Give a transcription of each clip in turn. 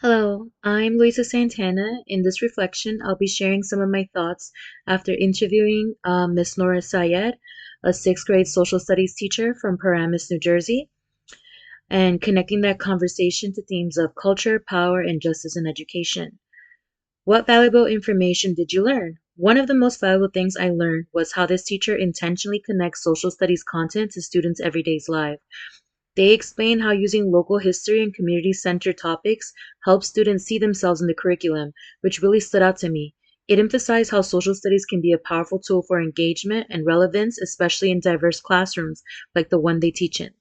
Hello, I'm Luisa Santana. In this reflection, I'll be sharing some of my thoughts after interviewing Miss Nora Sayed, a sixth grade social studies teacher from Paramus, New Jersey, and connecting that conversation to themes of culture, power, and justice in education. What valuable information did you learn? One of the most valuable things I learned was how this teacher intentionally connects social studies content to students' everyday life. They explain how using local history and community centered topics helps students see themselves in the curriculum, which really stood out to me. It emphasized how social studies can be a powerful tool for engagement and relevance, especially in diverse classrooms like the one they teach in.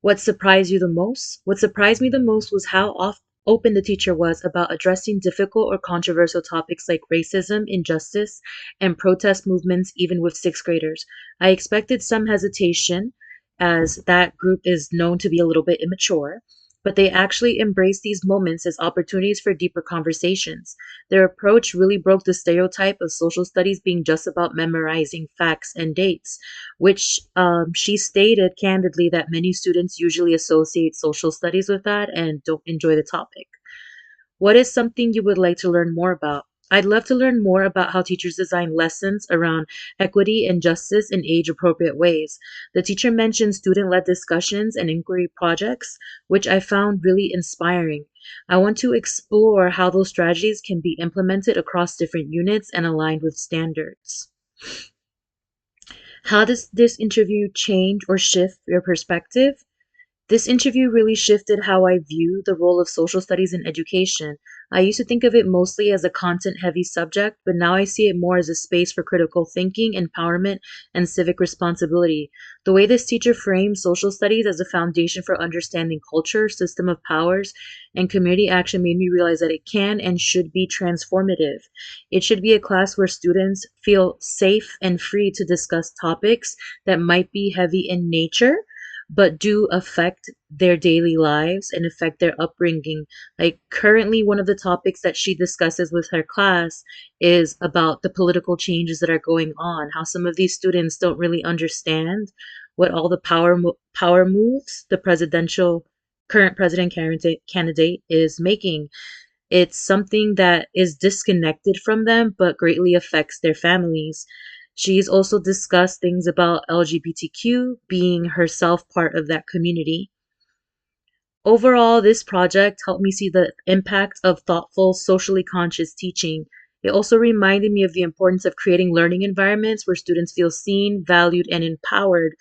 What surprised you the most? What surprised me the most was how open the teacher was about addressing difficult or controversial topics like racism, injustice, and protest movements, even with sixth graders. I expected some hesitation, as that group is known to be a little bit immature, but they actually embraced these moments as opportunities for deeper conversations. Their approach really broke the stereotype of social studies being just about memorizing facts and dates, which she stated candidly that many students usually associate social studies with that and don't enjoy the topic. What is something you would like to learn more about? I'd love to learn more about how teachers design lessons around equity and justice in age appropriate ways. The teacher mentioned student led discussions and inquiry projects, which I found really inspiring. I want to explore how those strategies can be implemented across different units and aligned with standards. How does this interview change or shift your perspective? This interview really shifted how I view the role of social studies in education. I used to think of it mostly as a content heavy subject, but now I see it more as a space for critical thinking, empowerment, and civic responsibility. The way this teacher framed social studies as a foundation for understanding culture, system of powers, and community action made me realize that it can and should be transformative. It should be a class where students feel safe and free to discuss topics that might be heavy in nature but do affect their daily lives and affect their upbringing. Like currently, one of the topics that she discusses with her class is about the political changes that are going on, how some of these students don't really understand what all the power moves the presidential current president candidate is making. It's something that is disconnected from them but greatly affects their families. She's also discussed things about LGBTQ, being herself part of that community. Overall, this project helped me see the impact of thoughtful, socially conscious teaching. It also reminded me of the importance of creating learning environments where students feel seen, valued, and empowered,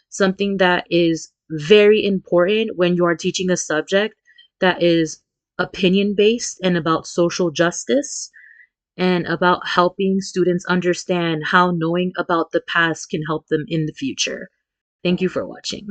something that is very important when you are teaching a subject that is opinion based and about social justice and about helping students understand how knowing about the past can help them in the future. Thank you for watching.